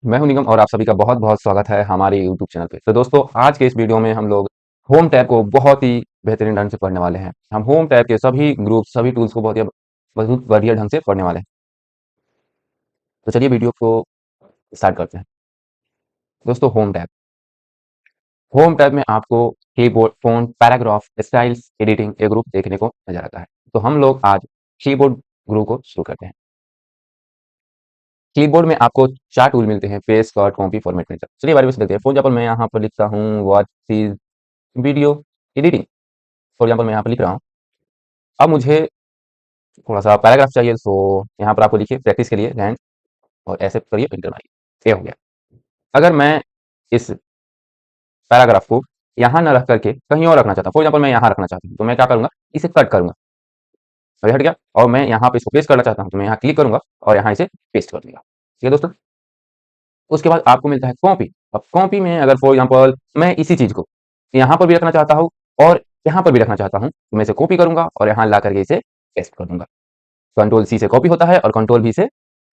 मैं हूं निगम और आप सभी का बहुत बहुत स्वागत है हमारे YouTube चैनल पे। तो दोस्तों, आज के इस वीडियो में हम लोग होम टैब को बहुत ही बेहतरीन ढंग से पढ़ने वाले हैं। हम होम टैब के सभी ग्रुप, सभी टूल्स को बहुत बढ़िया ढंग से पढ़ने वाले हैं। तो चलिए वीडियो को स्टार्ट करते हैं। दोस्तों, होम टैब में आपको keyboard, font, paragraph, styles, editing ये ग्रुप देखने को नजर आता है। तो हम लोग आज कीबोर्ड ग्रुप को शुरू करते हैं। कीबोर्ड में आपको 4 टूल मिलते हैं: paste, cut, copy, format, filter. चलिए बारी से देखते हैं। फॉर एग्जांपल मैं यहाँ पर लिखता हूँ what is video editing. For example मैं यहाँ पर लिख रहा हूँ। अब मुझे थोड़ा-सा पैराग्राफ चाहिए, तो यहाँ पर आपको लिखिए प्रैक्टिस के लिए लैंड और ऐसे करिए, एंटर मारिए। ये हो गया। अगर मैं इस पैराग्राफ को यहाँ ना रख करके कहीं और रखना चाहता हूँ, फॉर एग्जांपल मैं यहाँ रखना चाहता हूँ, तो मैं क्या करूँगा, इसे कट करूँगा। ये हट गया और मैं यहाँ पे इसको पेस्ट करना चाहता हूँ, तो मैं यहाँ क्लिक करूँगा और यहाँ इसे पेस्ट कर दूँगा। ठीक है दोस्तों? उसके बाद आपको मिलता है कॉपी। अब कॉपी में अगर फॉर एग्जांपल मैं इसी चीज़ को यहाँ पर भी रखना चाहता हूँ और यहाँ पर भी रखना चाहता हूँ, तो मैं इसे कॉपी करूँगा और यहाँ ला करके इसे पेस्ट कर दूँगा। कंट्रोल सी से कॉपी होता है और कंट्रोल वी से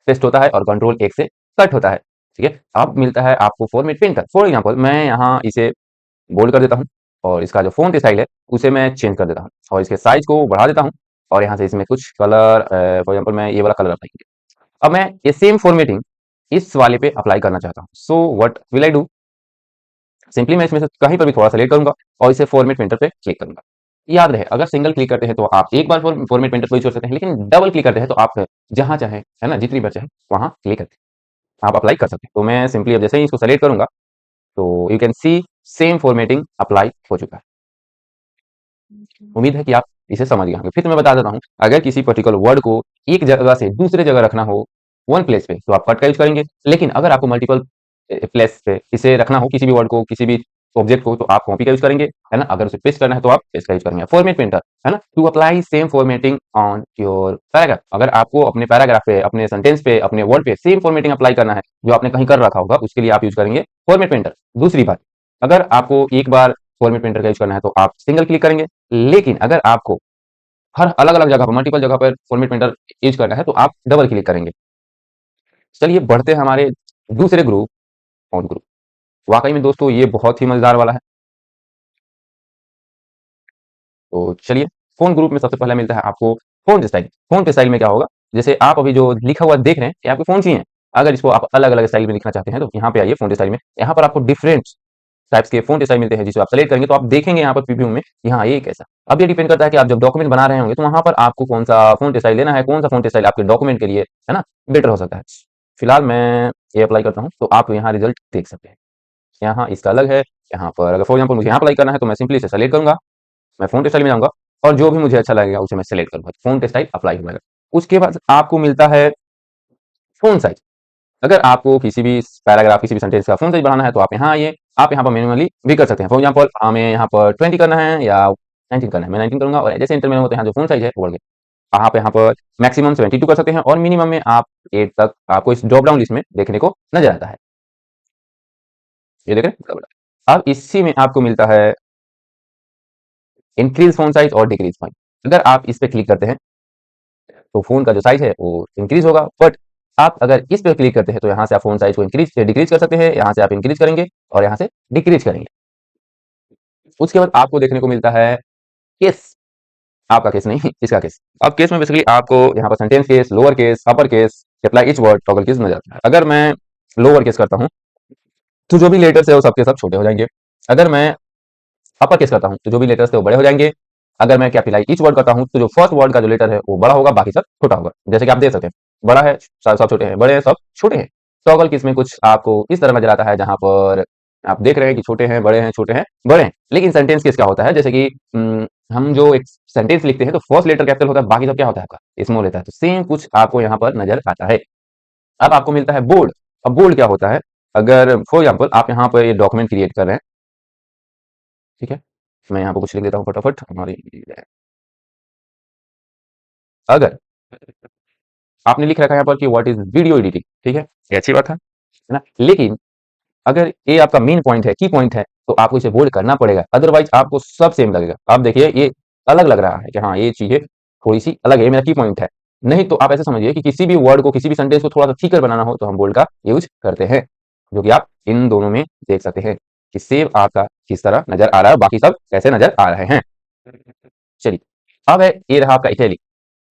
पेस्ट होता है और कंट्रोल एक से कट होता है। ठीक है। अब मिलता है आपको फॉर्मेट पेंटर। फॉर एग्जांपल मैं यहाँ इसे बोल्ड कर देता हूँ और इसका जो फ़ॉन्ट स्टाइल है उसे मैं चेंज कर देता हूँ और इसके साइज़ को बढ़ा देता हूँ और यहाँ से इसमें कुछ कलर, फॉर एग्जांपल मैं ये वाला कलर अप्लाई किया। अब मैं ये सेम फॉर्मेटिंग इस वाले पे अप्लाई करना चाहता हूँ। So what will I do? Simply मैं इसमें से कहीं पर भी थोड़ा सेलेक्ट करूंगा और इसे फॉर्मेट पेंटर पे क्लिक करूंगा। याद रहे, अगर सिंगल क्लिक करते हैं तो आप एक बार फॉर्मेट पेंटर को यूज कर सकते हैं, लेकिन डबल क्लिक करते हैं तो आप जहां चाहे, है ना, जितनी बार चाहे वहां क्लिक करके आप अप्लाई कर सकते हैं। तो मैं सिंपली अब जैसे ही इसको सेलेक्ट करूंगा तो you can see same formatting apply हो चुका है। उम्मीद है कि आप इसे समझ गए होंगे। फिर तो मैं बता देता हूँ, अगर किसी पर्टिकुलर वर्ड को एक जगह से दूसरे जगह रखना हो, वन प्लेस पे, तो आप कट का यूज करेंगे। लेकिन अगर आपको मल्टीपल प्लेस पे इसे रखना हो, किसी भी वर्ड को, किसी भी ऑब्जेक्ट को, तो आप कॉपी का यूज करेंगे, है ना। अगर उसे पेस्ट करना है तो आप पेस्ट का यूज करेंगे। फॉर्मेट पेंटर, है ना, to apply same formatting on your paragraph. अगर आपको अपने पैराग्राफ पे, अपने सेंटेंस पे, अपने वर्ड पे सेम फॉर्मेटिंग अप्लाई करना है जो आपने कहीं कर रखा होगा, उसके लिए आप यूज करेंगे फॉर्मेट पेंटर। दूसरी बात, अगर आपको एक बार फॉर्मेट पेंटर का यूज करना है तो आप सिंगल क्लिक करेंगे, लेकिन अगर आपको हर अलग-अलग जगह पर, मल्टीपल जगह पर फॉर्मेट पेंटर यूज़ करना है तो आप डबल क्लिक करेंगे। चलिए बढ़ते हैं हमारे दूसरे ग्रुप, फ़ॉन्ट ग्रुप। वाक़ई में दोस्तों ये बहुत ही मज़ेदार वाला है। तो चलिए, फ़ॉन्ट ग्रुप में सबसे पहले मिलता है आपको फ़ॉन्ट स्टाइल। फ़ॉन्ट स्टाइल में क्या होगा, जैसे आप अभी जो लिखा हुआ देख रहे हैं, ये आपके फ़ॉन्ट्स ही हैं। अगर इसको आप अलग-अलग स्टाइल में लिखना चाहते हैं तो यहाँ पे आइए फ़ॉन्ट स्टाइल में। यहाँ पर आपको डिफरेंट टाइप्स के फ़ॉन्ट स्टाइल मिलते हैं, जिसे आप सेलेक्ट करेंगे तो आप देखेंगे यहाँ पर प्रीव्यू में कि हाँ, ये कैसा। अब ये डिपेंड करता है कि आप जब डॉक्यूमेंट बना रहे होंगे तो वहाँ पर आपको कौन-सा फ़ॉन्ट स्टाइल लेना है, कौन-सा फ़ॉन्ट स्टाइल आपके डॉक्यूमेंट के लिए, है ना, बेटर हो सकता है। फिलहाल मैं ये अप्लाई करता हूँ, तो आप यहाँ रिज़ल्ट देख सकते हैं। यहाँ इसका अलग है, यहाँ पर अगर फॉर एग्ज़ाम्पल मुझे यहाँ अप्लाई करना है तो मैं सिंपली इसे सेलेक्ट करूँगा, मैं फ़ॉन्ट स्टाइल में जाऊँगा और जो भी मुझे अच्छा लगेगा उसे मैं सेलेक्ट करूँगा। फ़ॉन्ट स्टाइल अप्लाई हो जाएगा। उसके बाद आपको मिलता है फ़ॉन्ट साइज़। अगर आपको किसी भी पैराग्राफ, किसी भी सेंटेंस का फ़ॉन्ट साइज़ बढ़ाना है तो आप यहाँ आइए, आप यहाँ पर मैनुअली भी कर सकते हैं। फॉर एग्ज़ाम्पल हमें यहाँ पर 20 करना है या 19 करना है, मैं 19 करूँगा और जैसे एंटर मारूँगा तो यहाँ जो फ़ॉन्ट साइज़ है वो बढ़ गया। आप यहाँ पर मैक्सिमम 72 कर सकते हैं और मिनिमम में आप 8 तक आपको इस ड्रॉप डाउन लिस्ट में देखने को नज़र आता है। ये देख रहे हैं? कितना बड़ा। अब इसी में आपको मिलता है इंक्रीज़ फ़ॉन्ट साइज़ और डिक्रीज़ फ़ॉन्ट। अगर आप इस पे क्लिक करते हैं तो फ़ॉन्ट का जो साइज़ है वो इंक्रीज़ होगा, बट आप अगर इस पे क्लिक करते हैं तो यहाँ से आप फ़ॉन्ट साइज़ को डिक्रीज़ कर सकते हैं, यहाँ से आप इंक्रीज़ करेंगे और यहाँ से डिक्रीज़ करेंगे। उसके बाद आपको देखने को मिलता है केस, आपका केस नहीं, इसका केस। अब केस में बेसिकली आपको यहाँ पर sentence case, lower case, upper case, apply each word, toggle case नज़र आता है। अगर मैं लोअर केस करता हूँ तो जो भी लेटर्स है वो सबके सब छोटे हो जाएंगे। अगर मैं अपर केस करता हूँ तो जो भी लेटर्स थे वो बड़े हो जाएंगे। अगर मैं कैपिटलाइज ईच वर्ड करता हूँ तो जो फर्स्ट वर्ड का जो लेटर है वो बड़ा होगा, बाकी सब छोटा होगा। जैसे कि आप देख सकते हैं, बड़ा है, सब छोटे हैं, बड़े हैं, सब छोटे हैं। टॉगल केस में कुछ आपको इस तरह नजर आता है, जहां पर आप देख रहे हैं कि छोटे हैं, बड़े हैं, छोटे हैं, बड़े हैं। लेकिन सेंटेंस केस क्या होता है, जैसे कि हम जो एक सेंटेंस लिखते हैं तो फर्स्ट लेटर कैपिटल होता है, बाकी सब क्या होता है आपका स्मॉल होता है। तो सेम कुछ आपको यहाँ पर नजर आता है। अब आपको मिलता है बोल्ड। अब बोल्ड क्या होता है, अगर फॉर एग्जाम्पल आप यहाँ पर ये डॉक्यूमेंट क्रिएट कर रहे हैं, ठीक है, मैं यहाँ पर कुछ लिख देता हूँ फटाफट हमारी। अगर आपने लिख रखा है यहाँ पर कि व्हाट इज वीडियो एडिटिंग, ठीक है, ये अच्छी बात है ना। लेकिन अगर ये आपका मेन पॉइंट है, की पॉइंट है, तो आपको इसे बोल्ड करना पड़ेगा, अदरवाइज आपको सब सेम लगेगा। आप देखिए ये अलग लग रहा है कि हाँ, ये चीजें थोड़ी सी अलग है, ये मेरा की पॉइंट है। नहीं तो आप ऐसे समझिए कि किसी भी वर्ड को, किसी भी सेंटेंस को थोड़ा सा ठीकर बनाना हो तो हम बोल्ड का यूज करते हैं। जो कि आप इन दोनों में देख सकते हैं कि सेव आपका किस तरह नजर आ रहा है, बाकी सब कैसे नजर आ रहे हैं। चलिए, अब है ये रहा आपका इटैलिक।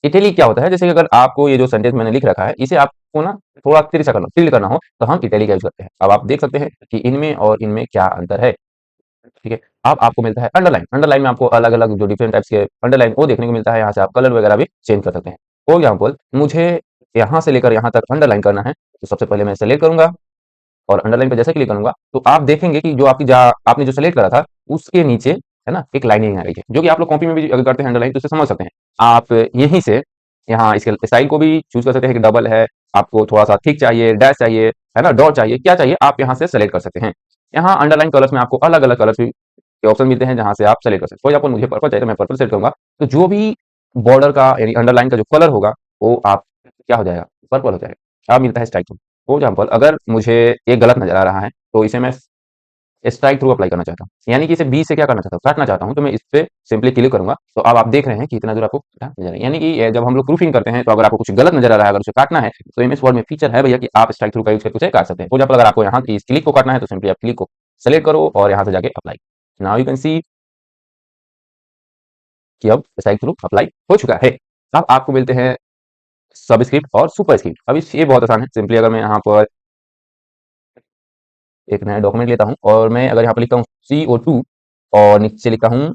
इटैलिक क्या होता है, जैसे कि अगर आपको ये जो सेंटेंस मैंने लिख रखा है इसे आपको ना थोड़ा तिरछा करना, टिल्ड करना हो, तो हम इटैलिक का यूज करते हैं। अब आप देख सकते हैं कि इनमें और इनमें क्या अंतर है। ठीक है, अब आपको मिलता है अंडरलाइन। अंडरलाइन में आपको अलग अलग जो डिफरेंट टाइप्स के अंडरलाइन वो देखने को मिलता है। यहाँ से आप कलर वगैरह भी चेंज कर सकते हैं। फॉर एग्जाम्पल, मुझे यहाँ से लेकर यहाँ तक अंडरलाइन करना है, तो सबसे पहले मैं सेलेक्ट करूंगा और अंडरलाइन पे जैसे क्लिक करूंगा तो आप देखेंगे कि जो आपने जो सेलेक्ट करा था उसके नीचे है ना एक लाइनिंग आ रही है, जो कि आप लोग कॉपी में भी अगर करते हैं अंडरलाइन तो उसे समझ सकते हैं। आप यहीं से यहाँ इसके स्टाइल को भी चूज कर सकते हैं कि डबल है, आपको थोड़ा सा थिक चाहिए, डैश चाहिए, है ना, डॉट चाहिए, क्या चाहिए आप यहाँ से सेलेक्ट कर सकते हैं। यहाँ अंडरलाइन कलर्स में आपको अलग अलग कलर्स के ऑप्शन मिलते हैं जहां से आप सेलेक्ट कर सकते हैं। फॉर एग्जाम्पल मुझे पर्पल चाहिए तो मैं पर्पल सेलेक्ट करूंगा, तो जो भी बॉर्डर का यानी अंडरलाइन का जो कलर होगा वो आप क्या हो जाएगा, पर्पल हो जाएगा। अब मिलता है स्ट्राइक थ्रू। फॉर एग्जाम्पल अगर मुझे ये गलत नजर आ रहा है तो इसे मैं स्ट्राइक थ्रू अप्लाई करना चाहता हूँ, यानी कि इसे बी से क्या करना चाहता हूँ, काटना चाहता हूँ, तो मैं इस पे सिंपली क्लिक करूंगा तो अब आप देख रहे हैं कि इतना दूर आपको काटा नजर आ रहा है। यानी कि जब हम लोग प्रूफिंग करते हैं तो अगर आपको कुछ गलत नजर आ रहा है, अगर उसे काटना है तो एमएस वर्ड में फीचर है भैया कि आप स्ट्राइक थ्रू का यूज करके उसे काट सकते हैं। फॉर एग्जाम्पल अगर आपको यहाँ की इस क्लिक को काटना है तो सिंपली आप क्लिक को सेलेक्ट करो और यहाँ से जाके apply. Now you can see कि अब स्ट्राइक थ्रू अप्लाई हो चुका है। अब आपको मिलते हैं सबस्क्रिप्ट और सुपरस्क्रिप्ट। अब ये बहुत आसान है। सिंपली अगर मैं यहाँ पर एक नया डॉक्यूमेंट लेता हूँ और मैं अगर यहाँ पर लिखता हूँ CO2 और नीचे लिखता हूँ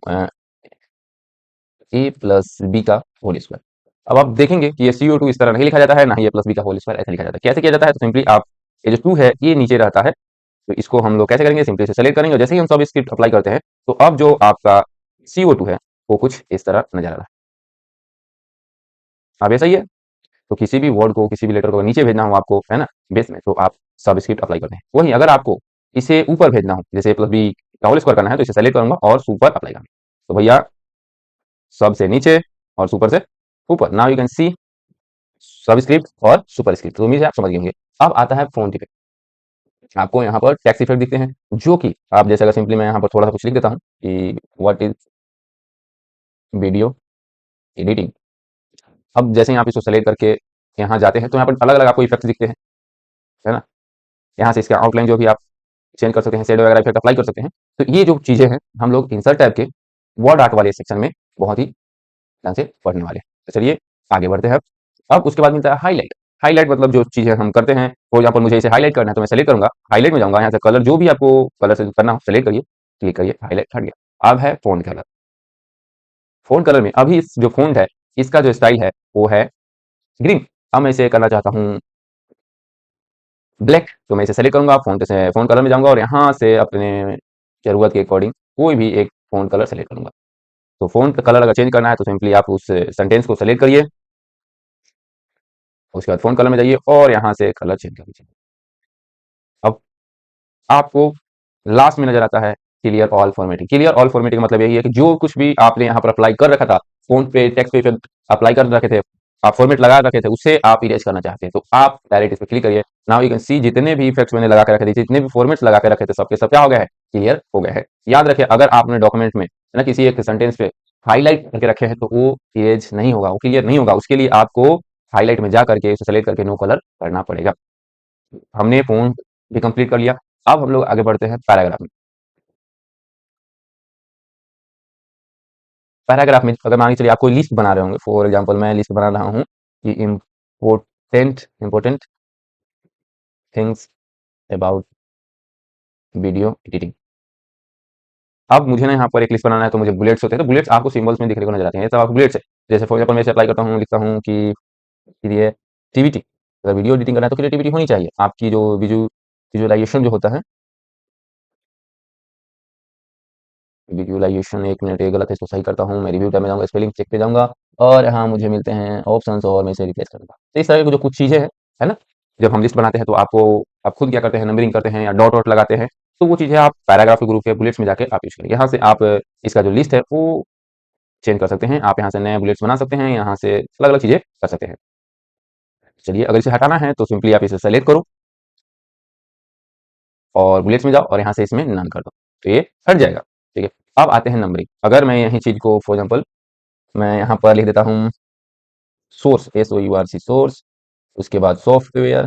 ए प्लस बी का होल स्क्वायर। अब आप देखेंगे कि ये CO2 इस तरह नहीं लिखा जाता है, ना ही ए प्लस बी का होल स्क्वायर ऐसे लिखा जाता है। कैसे किया जाता है, तो सिंपली आप ये जो 2 है ये नीचे रहता है, तो इसको हम लोग कैसे करेंगे, सिंपली इसे सेलेक्ट करेंगे और जैसे ही हम सब स्क्रिप्ट अप्लाई करते हैं तो अब जो आपका CO2 है वो कुछ इस तरह नजर आ रहा है। अब ऐसा ही है, तो किसी भी वर्ड को किसी भी लेटर को नीचे भेजना हो आपको, है ना, बेस में, तो आप सबस्क्रिप्ट अप्लाई करते हैं। वहीं अगर आपको इसे ऊपर भेजना हो, जैसे ए प्लस बी का होल स्क्वायर करना है, तो इसे सेलेक्ट करूंगा और सुपर अप्लाई करूंगा। तो भैया सब से नीचे और सुपर से ऊपर। Now you can see subscript और सुपरस्क्रिप्ट। तो उम्मीद है आप समझ गए होंगे। अब आता है फ़ॉन्ट इफेक्ट। आपको यहाँ पर टेक्स्ट इफेक्ट दिखते हैं, जो कि आप जैसे अगर सिंपली मैं यहाँ पर थोड़ा सा कुछ लिख देता हूँ कि व्हाट इज वीडियो एडिटिंग। अब जैसे ही आप इसको सेलेक्ट करके यहाँ जाते हैं तो यहाँ पर अलग अलग आपको इफेक्ट दिखते हैं, है ना। यहाँ से इसका आउटलाइन जो भी आप चेंज कर सकते हैं, शेड वगैरह इफेक्ट अप्लाई कर सकते हैं। तो ये जो चीज़ें हैं हम लोग इंसर्ट टैब के वर्ड आर्ट वाले सेक्शन में बहुत ही ढंग से पढ़ने वाले हैं। तो चलिए आगे बढ़ते हैं। अब उसके बाद मिलता है हाईलाइट। हाईलाइट मतलब जो चीज़ें हम करते हैं, फॉर एग्जाम्पल मुझे इसे हाईलाइट करना है तो मैं सेलेक्ट करूंगा, हाईलाइट में जाऊंगा, यहाँ से कलर जो भी आपको कलर से करना हो सेलेक्ट करिए, क्लिक करिए, हाईलाइट हट गया। अब है फ़ॉन्ट कलर। फ़ॉन्ट कलर में अभी इस जो फ़ॉन्ट है इसका जो स्टाइल है वो है ग्रीन। अब मैं इसे करना चाहता हूँ ब्लैक, तो मैं इसे सेलेक्ट करूंगा, फ़ॉन्ट कलर में जाऊंगा और यहाँ से अपने ज़रूरत के अकॉर्डिंग कोई भी एक फ़ॉन्ट कलर सेलेक्ट करूंगा। तो फ़ॉन्ट कलर अगर चेंज करना है तो सिंपली आप उस सेंटेंस को सेलेक्ट करिए, उसके बाद फ़ॉन्ट कलर में जाइए और यहाँ से कलर चेंज कर दीजिए। अब आपको लास्ट में नज़र आता है clear all formatting. Clear all formatting मतलब यही है कि जो कुछ भी आपने यहाँ पर अप्लाई कर रखा था, फ़ॉन्ट पे, टेक्स्ट पे इफ़ेक्ट अप्लाई कर रखे थे, आप फॉर्मेट लगा रखे थे, उसे आप इरेज़ करना चाहते हैं, तो आप डायरेक्ट इस पे क्लिक करिए। नाउ यू कैन सी जितने भी इफ़ेक्ट्स मैंने लगा के रखे थे, जितने भी फॉर्मेट्स लगा के रखे थे, सब के सब क्या हो गए हैं, क्लियर हो गए हैं। याद रखिए अगर आपने डॉक्यूमेंट में है ना किसी एक सेंटेंस पे हाइलाइट करके रखे हैं तो वो इरेज़ नहीं होगा, वो क्लियर नहीं होगा। उसके लिए आपको हाइलाइट में जा करके उसे सेलेक्ट करके नो कलर करना पड़ेगा। हमने फ़ॉन्ट भी कंप्लीट कर लिया। अब हम लोग आगे बढ़ते हैं पैराग्राफ में। पैराग्राफ में अगर मान के चलिए आप कोई लिस्ट बना रहे होंगे, फॉर एग्जांपल मैं लिस्ट बना रहा हूँ कि important things about video editing. अब मुझे ना यहाँ पर एक लिस्ट बनाना है तो मुझे बुलेट्स होते हैं, तो बुलेट्स आपको सिंबल्स में दिखने को नजर आते हैं, ये सब आपको बुलेट्स है। जैसे फॉर एग्जांपल मैं इसे अप्लाई करता हूँ, लिखता हूँ कि क्रिएटिविटी। अगर वीडियो एडिटिंग करना है तो क्रिएटिविटी होनी चाहिए। आपकी जो विजुअलाइजेशन जो होता है, विजुअलाइजेशन, एक मिनट ये गलत है, इसको सही करता हूँ। मैं रिव्यू टैब में जाऊँगा, स्पेलिंग चेक पे जाऊँगा और यहाँ मुझे मिलते हैं ऑप्शंस और मैं इसे रिप्लेस करूँगा। तो इस तरह की जो कुछ चीज़ें हैं, है ना? जब हम लिस्ट बनाते हैं तो आप खुद क्या करते हैं, नंबरिंग करते हैं या डॉट वॉट लगाते हैं, तो वो चीज़ें आप पैराग्राफ के ग्रुप के बुलेट्स में जाके आप यूज़ करेंगे। यहाँ से आप इसका जो लिस्ट है वो चेंज कर सकते हैं। आप यहाँ से नए बुलेट्स बना सकते हैं, यहाँ से अलग-अलग चीज़ें कर सकते हैं। चलिए अगर इसे हटाना है तो सिंपली आप इसे सेलेक्ट करो और बुलेट्स में जाओ और यहाँ से इसमें नन कर दो, तो ये हट जाएगा। ठीक है? अब आते हैं नंबरिंग। अगर मैं यही चीज़ को फॉर एग्जांपल मैं यहाँ पर लिख देता हूँ सोर्स, SOURC सोर्स, उसके बाद सॉफ्टवेयर,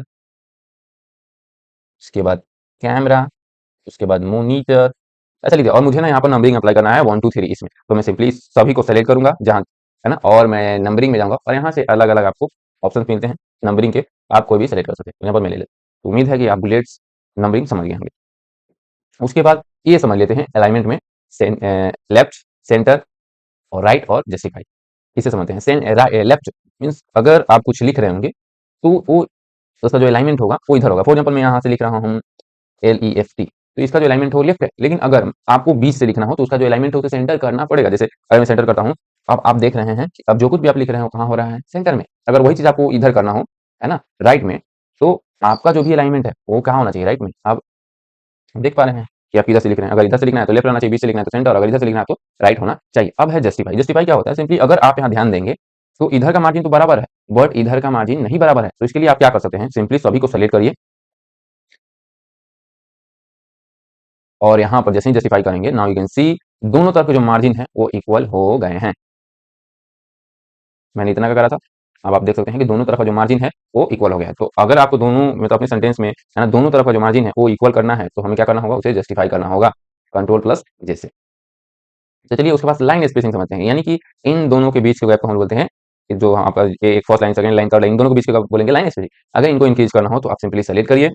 उसके बाद कैमरा, उसके बाद मॉनिटर, ऐसा लिखिए और मुझे ना यहाँ पर नंबरिंग अप्लाई करना है 1 2 3 इसमें। तो मैं सिंपली सभी को सेलेक्ट करूँगा जहाँ, है ना? और मैं नंबरिंग में जाऊँगा और यहाँ से अलग-अलग आपको ऑप्शंस मिलते हैं नंबरिंग के, आप कोई भी सेलेक्ट कर सकते हैं। यहाँ पर मैं ले लेता हूँ। उम्मीद है कि आप बुलेट्स नंबरिंग समझ गए होंगे। उसके बाद ये समझ लेते हैं अलाइनमेंट में लेफ्ट, सेंटर और राइट और जस्टिफाई, इसे समझते हैं। लेफ्ट मीन्स अगर आप कुछ लिख रहे होंगे तो वो उसका जो अलाइनमेंट होगा वो इधर होगा। फॉर एग्जाम्पल मैं यहाँ से लिख रहा हूँ LEFT, तो इसका जो अलाइनमेंट हो लेफ्ट है, लेकिन अगर आपको बीच से लिखना हो तो उसका जो अलाइनमेंट हो तो सेंटर करना पड़ेगा। जैसे अगर मैं सेंटर करता हूँ, अब आप देख रहे हैं कि अब जो कुछ भी आप लिख रहे हो कहाँ हो रहा है, सेंटर में। अगर वही चीज आपको इधर करना हो, है ना, राइट में, तो आपका जो भी अलाइनमेंट है वो कहाँ होना चाहिए, राइट में। आप देख पा रहे हैं कि आप किधर से लिख रहे हैं। अगर इधर से लिखना है तो लेफ्ट रहना चाहिए, बीच से लिखना है तो सेंटर, अगर इधर से लिखना है तो राइट होना चाहिए। अब है जस्टिफाई। जस्टिफाई क्या होता है, सिंपली अगर आप यहाँ ध्यान देंगे तो इधर का मार्जिन तो बराबर है बट इधर का मार्जिन नहीं बराबर है। तो इसके लिए आप क्या कर सकते हैं, सिंपली सभी को सेलेक्ट करिए और यहाँ पर जैसे ही जस्टिफाई करेंगे, नाउ यू कैन सी दोनों तरफ के जो मार्जिन है वो इक्वल हो गए हैं। मैंने इतना का करा था, अब आप देख सकते हैं कि दोनों तरफ का जो मार्जिन है वो इक्वल हो गया है। तो अगर आपको दोनों मतलब अपने सेंटेंस में, है ना, दोनों तरफ का जो मार्जिन है वो इक्वल करना है तो हमें क्या करना होगा, उसे जस्टिफाई करना होगा, कंट्रोल प्लस जैसे। तो चलिए उसके बाद लाइन स्पेसिंग समझते हैं, यानी कि इन दोनों के बीच के गैप को हम बोलते हैं कि जो आपका ये एक first line, second line, third line, इन दोनों के बीच के गैप बोलेंगे लाइन स्पेसिंग। अगर इनको इंक्रीज करना हो तो आप सिंपली सेलेक्ट करिए।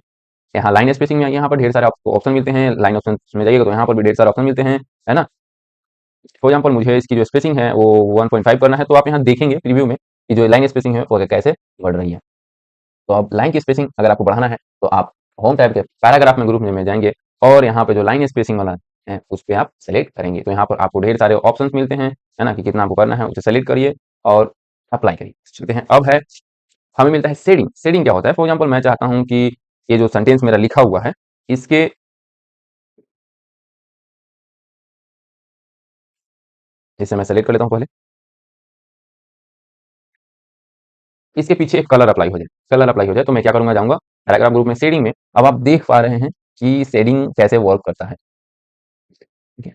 यहाँ लाइन स्पेसिंग में यहाँ पर ढेर सारे आपको ऑप्शन मिलते हैं। लाइन ऑप्शन में जाइएगा तो यहाँ पर भी ढेर सारे ऑप्शन मिलते हैं, है ना। फॉर एग्जाम्पल मुझे इसकी जो स्पेसिंग है वो 1.5 करना है, तो आप यहाँ देखेंगे प्रीव्यू में कि जो लाइन स्पेसिंग है वो कैसे बढ़ रही है। तो अब लाइन की स्पेसिंग अगर आपको बढ़ाना है तो आप होम टैब के पैराग्राफ में ग्रुप में जाएंगे और यहाँ पे जो लाइन स्पेसिंग वाला है उस पर आप सेलेक्ट करेंगे। तो यहाँ पर आपको ढेर सारे ऑप्शंस मिलते हैं, है ना, कि कितना आपको करना है, उसे सेलेक्ट करिए और अप्लाई करिए। चलते हैं, अब है हमें मिलता है शेडिंग। शेडिंग क्या होता है, फॉर एग्जाम्पल मैं चाहता हूँ कि ये जो सेंटेंस मेरा लिखा हुआ है इसके इसे मैं सेलेक्ट कर लेता हूँ पहले, इसके पीछे एक कलर अप्लाई हो जाए, कलर अप्लाई हो जाए तो मैं क्या करूंगा, जाऊंगा पैराग्राफ ग्रुप में शेडिंग में। अब आप देख पा रहे हैं कि शेडिंग कैसे वर्क करता है, ठीक है।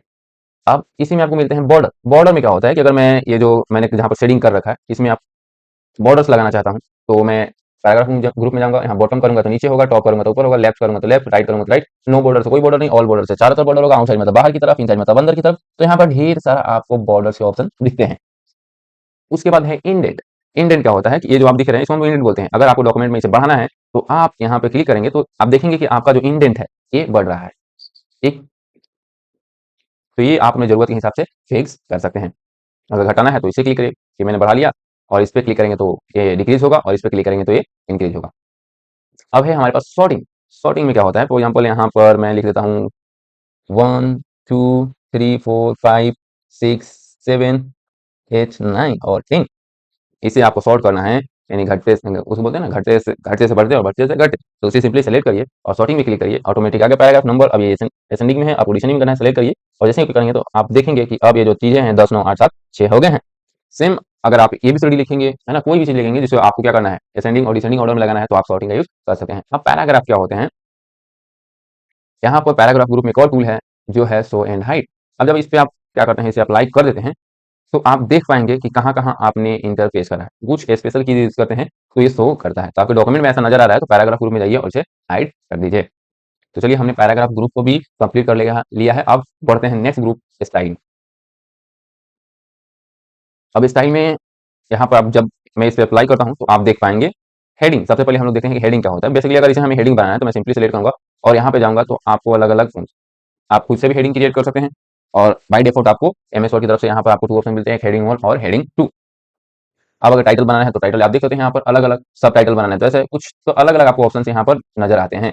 अब इसी में आपको मिलते हैं बॉर्डर। बॉर्डर में क्या होता है कि अगर मैं ये जो मैंने जहाँ पर शेडिंग कर रखा है इसमें आप बॉर्डर्स लगाना चाहता हूँ तो मैं पैराग्राफ ग्रुप में जाऊंगा, यहाँ बॉटम करूंगा तो नीचे होगा, टॉप करूंगा तो ऊपर होगा, लेफ्ट करूंगा तो लेफ्ट, राइट करूंगा तो राइट। नो बॉर्डर से कोई बॉर्डर नहीं, ऑल बॉर्डर से चारों तरफ बॉर्डर होगा, आउटसाइड मतलब बाहर की तरफ, इनसाइड मतलब अंदर की तरफ। तो यहाँ पर ढेर सारा आपको बॉर्डर के ऑप्शन दिखते हैं। उसके बाद है इंडेंट। इंडेंट क्या होता है कि ये जो आप दिख रहे हैं इसको हम इंडेंट बोलते हैं। अगर आपको डॉक्यूमेंट में इसे बढ़ाना है तो आप यहाँ पे क्लिक करेंगे तो आप देखेंगे कि आपका जो इंडेंट है ये बढ़ रहा है, ठीक। तो ये आप अपनी जरूरत के हिसाब से फिक्स कर सकते हैं। अगर घटाना है तो इसे क्लिक करिए कि मैंने बढ़ा लिया, और इस पर क्लिक करेंगे तो ये डिक्रीज होगा, और इस पर क्लिक करेंगे तो ये इंक्रीज होगा। अब है हमारे पास सॉर्टिंग। सॉर्टिंग में क्या होता है, फॉर एग्जाम्पल यहाँ पर मैं लिख देता हूँ 1 2 3 4 5 6 7 8 9 और 10। इसे आपको सॉर्ट करना है, यानी घटते से उसको बोलते हैं ना, घटते से बढ़ते और बढ़ते से घटते। तो उसे सिंपली सेलेक्ट करिए और सॉर्टिंग में क्लिक करिए, ऑटोमेटिक आगे पैराग्राफ नंबर। अब ये असेंडिंग में है, आपको डिसेंडिंग में करना है, सेलेक्ट करिए और जैसे ही क्लिक करेंगे तो आप देखेंगे कि अब ये जो चीजें हैं 10 9 8 7 6 हो गए हैं। सेम अगर आप ABCD लिखेंगे, है ना, कोई भी चीज लिखेंगे जिससे आपको क्या करना है, असेंडिंग और डिसेंडिंग ऑर्डर में लगाना है, तो आप सॉर्टिंग का यूज कर सकते हैं। अब पैराग्राफ क्या होते हैं, यहाँ पर पैराग्राफ ग्रुप में एक और टूल है जो है शो एंड हाइड। अब जब इस पे आप क्या करते हैं, इसे अप्लाई कर देते हैं तो आप देख पाएंगे कि कहाँ-कहाँ आपने इंटरफेस करा है। कुछ स्पेशल कीज़ यूज़ करते हैं तो ये शो करता है। तो आपके डॉक्यूमेंट में ऐसा नज़र आ रहा है तो पैराग्राफ ग्रुप में जाइए और इसे हाइड कर दीजिए। तो चलिए हमने पैराग्राफ ग्रुप को भी कंप्लीट कर लिया है। अब बढ़ते हैं नेक्स्ट ग्रुप, स्टाइल। अब स्टाइल में यहाँ पर आप जब मैं इस पे अप्लाई करता हूँ तो आप देख पाएंगे हेडिंग। सबसे पहले हम लोग देखते हैं कि हेडिंग क्या होता है। बेसिकली अगर इसे हमें हेडिंग बनाना है तो मैं सिंपली सेलेक्ट करूँगा और यहाँ पे जाऊँगा तो आपको अलग-अलग आप खुद से भी हेडिंग क्रिएट कर सकते हैं और बाय डिफ़ॉल्ट आपको MS वर्ड की तरफ से यहाँ पर आपको 2 ऑप्शन मिलते हैं, हेडिंग 1 और हेडिंग 2। अब अगर टाइटल बनाना है तो टाइटल आप देख सकते हैं यहाँ पर अलग-अलग, सब टाइटल बनाना है तो ऐसे कुछ तो अलग-अलग आपको ऑप्शंस यहाँ पर नज़र आते हैं।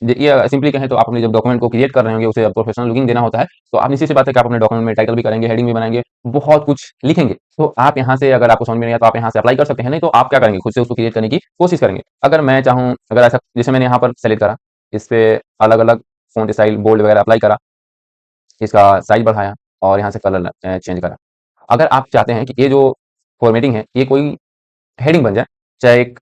ये सिंपली कहें तो आप अपने जब डॉक्यूमेंट को क्रिएट कर रहे होंगे, उसे प्रोफेशनल लुकिंग देना होता है, तो आप निश्चित सी बात है कि आप अपने डॉक्यूमेंट में टाइटल भी करेंगे, हेडिंग भी बनाएँगे, बहुत कुछ लिखेंगे। तो आप यहाँ से अगर आपको समझ में नहीं आया तो आप यहाँ से अप्लाई कर सकते हैं, नहीं तो आप क्या करेंगे, खुद से उसको क्रिएट करने की कोशिश करेंगे। अगर मैं चाहूँ, अगर ऐसा जैसे मैंने यहाँ पर सेलेक्ट करा, इस पे अलग-अलग फ़ॉन्ट स्टाइल, बोल्ड वगैरह अप्लाई करा, इसका साइज़ बढ़ाया और यहाँ से कलर चेंज करा। अगर आप चाहते हैं कि ये जो फॉर्मेटिंग है, ये कोई हेडिंग बन जाए, चाहे एक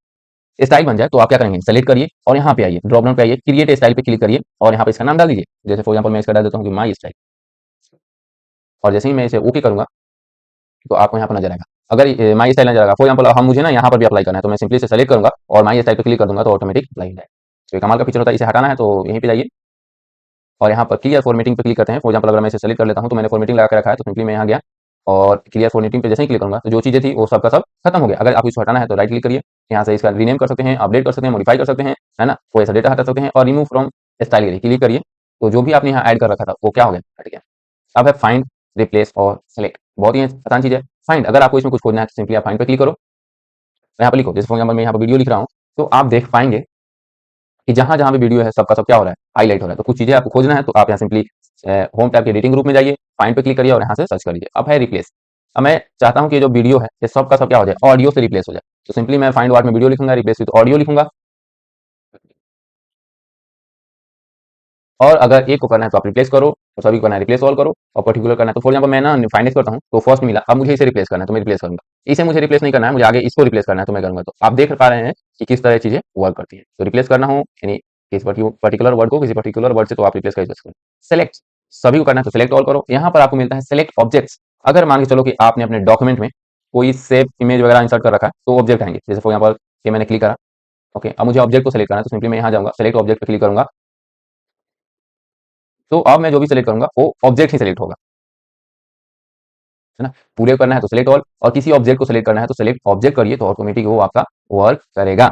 स्टाइल बन जाए, तो आप क्या करेंगे, सेलेक्ट करिए और यहाँ पे आइए, ड्रॉप डाउन पे आइए, क्रिएट स्टाइल पे क्लिक करिए और यहाँ पे इसका नाम डाल दीजिए। जैसे फॉर एग्जांपल मैं इसका डाल देता हूँ कि माय स्टाइल, और जैसे ही मैं इसे ओके करूँगा तो आपको यहाँ पर नजर आएगा। अगर माय स्टाइल नजर आएगा, फॉर एग्जांपल हम मुझे ना यहाँ पर भी अप्लाई करना है, तो मैं सिंपली इसे सेलेक्ट करूँगा और माय स्टाइल पे क्लिक कर दूँगा तो ऑटोमेटिक अप्लाई हो जाएगा। तो ये कमाल का फीचर होता है। इसे हटाना है तो यहीं पे जाइए और यहाँ पर क्लियर फॉर्मेटिंग पे क्लिक करते हैं। फॉर एग्जाम्पल अगर मैं इसे सेलेक्ट कर लेता हूँ तो मैंने फॉर्मेटिंग लगा के रखा है, तो सिंपली मैं यहाँ गया और क्लियर फॉर्मेटिंग पे जैसे ही क्लिक करूँगा तो जो चीज़ें थी वो सब का सब खत्म हो गया। अगर आपको इसको हटाना है तो राइट क्लिक करिए, यहाँ से इसका रीनेम कर सकते हैं, अपडेट कर सकते हैं, मॉडिफाई कर सकते हैं, है ना, कोई ऐसा डेटा हटा सकते हैं और रिमूव फ्रॉम स्टाइल करिए, क्लिक करिए। तो जो भी आपने यहाँ ऐड कर रखा था वो क्या हो गया, हट गया। अब है फाइंड, रिप्लेस और सेलेक्ट। बहुत ही आसान चीज़ है फाइंड। अगर आपको इसमें कुछ खोजना है तो सिंपली आप फाइंड पे क्लिक करो, यहाँ पर लिखो। जैसे फॉर एग्जाम्पल मैं यहाँ पर वीडियो लिख रहा हूँ, तो आप देख पाएंगे कि जहाँ-जहाँ भी वीडियो है सबका सब क्या हो रहा है, हाइलाइट हो रहा है। तो कुछ चीज़ें आपको खोजना है तो आप यहाँ सिंपली होम टैब के एडिटिंग ग्रुप में जाइए, फाइंड पे क्लिक करिए और यहाँ से सर्च कर लीजिए। अब है रिप्लेस। अब मैं चाहता हूँ कि ये जो वीडियो है ये सब का सब क्या हो जाए, ऑडियो से रिप्लेस हो जाए। तो सिंपली मैं फाइंड वर्ड में वीडियो लिखूंगा, रिप्लेस विद ऑडियो लिखूंगा। और अगर एक को करना है तो आप रिप्लेस करो और सभी को करना है रिप्लेस ऑल करो और पर्टिकुलर करना है तो फॉर एग्जाम्पल मैं ना फाइंड करता हूँ तो फर्स्ट मिला, अब मुझे इसे रिप्लेस करना है तो मैं रिप्लेस करूंगा। इसे मुझे रिप्लेस नहीं करना है, मुझे आगे इसको रिप्लेस करना है तो मैं करूंगा। तो आप देख पा रहे हैं कि किस तरह चीजें वर्क करती है। तो रिप्लेस करना हो यानी किसी पर्टिकुलर वर्ड को किसी पर्टिकुलर वर्ड से, तो आप रिप्लेस कर सकते हैं। सेलेक्ट, सभी को करना है तो सेलेक्ट ऑल करो। यहाँ पर आपको मिलता है सेलेक्ट ऑब्जेक्ट्स। अगर मान के चलो कि आपने अपने डॉक्यूमेंट में कोई सेव इमेज वगैरह इंसर्ट कर रखा है तो ऑब्जेक्ट आएंगे। जैसे फॉर एग्जाम्पल ये मैंने क्लिक करा, ओके, अब मुझे ऑब्जेक्ट को सेलेक्ट करना है तो सिंपली मैं यहाँ जाऊंगा, सेलेक्ट ऑब्जेक्ट पे क्लिक करूंगा। तो अब मैं जो भी सेलेक्ट करूंगा वो ऑब्जेक्ट ही सेलेक्ट होगा, है ना। पूरे को करना है तो सेलेक्ट ऑल और किसी ऑब्जेक्ट को सेलेक्ट करना है तो सेलेक्ट ऑब्जेक्ट करिए, तो ऑटोमेटिक वो आपका वर्क करेगा।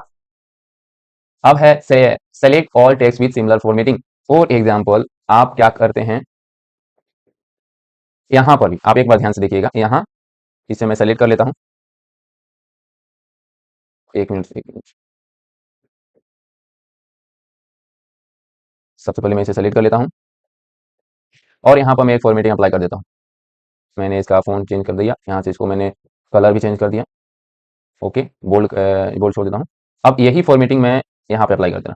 अब है select all text with similar formatting. For example आप क्या करते हैं, यहां पर भी आप एक बार ध्यान से देखिएगा, यहां इसे मैं सेलेक्ट कर लेता हूं। एक मिनट, एक मिनट, सबसे पहले मैं इसे सेलेक्ट कर लेता हूं और यहां पर मैं एक फॉर्मेटिंग अप्लाई कर देता हूं। मैंने इसका फोन चेंज कर दिया, यहाँ से इसको मैंने कलर भी चेंज कर दिया, ओके, बोल्ड बोल्ड छोड़ देता हूँ। अब यही फॉर्मेटिंग मैं यहाँ पे अप्लाई कर देना,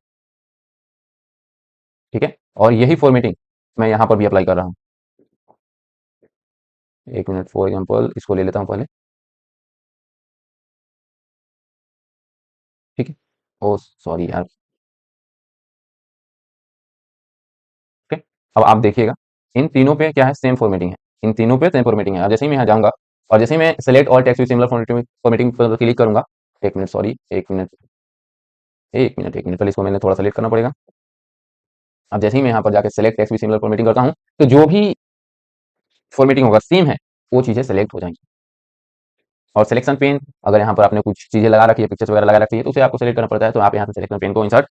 ठीक है, और यही फॉर्मेटिंग मैं यहाँ पर भी अप्लाई कर रहा हूँ। एक मिनट, फॉर एग्जाम्पल इसको ले लेता हूँ पहले, ठीक है। ओ सॉरी यार, ठीक है। अब आप देखिएगा इन तीनों पे क्या है, सेम फॉर्मेटिंग है, इन तीनों पे सेम फॉर्मेटिंग है। अब जैसे ही मैं यहाँ जाऊँगा और जैसे ही मैं select all text with similar formatting पर क्लिक करूँगा, एक मिनट, सॉरी, एक मिनट, एक मिनट, एक मिनट, पहले इसको मैंने थोड़ा सेलेक्ट करना पड़ेगा। अब जैसे ही मैं यहाँ पर जाकर select text with similar formatting करता हूँ तो जो भी फॉर्मेटिंग होगा सेम है, वो चीज़ें सेलेक्ट हो जाएंगी। और सिलेक्शन पेन, अगर यहाँ पर आपने कुछ चीज़ें लगा रखी है, पिक्चर्स वगैरह लगा रखी है, तो उसे आपको सेलेक्ट करना पड़ता है। तो आप यहाँ से सिलेक्शन पेन को इंसर्ट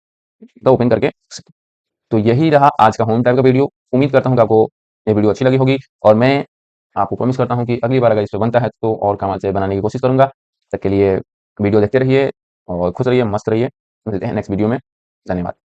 तो ओपन करके। तो यही रहा आज का होम टाइप का वीडियो। उम्मीद करता हूँ कि आपको ये वीडियो अच्छी लगी होगी और मैं आपको प्रॉमिस करता हूँ कि अगली बार अगर इस पे बनता है तो और कमाल से बनाने की कोशिश करूँगा। तब तक के लिए वीडियो देखते रहिए और खुश रहिए, मस्त रहिए। मिलते हैं नेक्स्ट वीडियो में। धन्यवाद।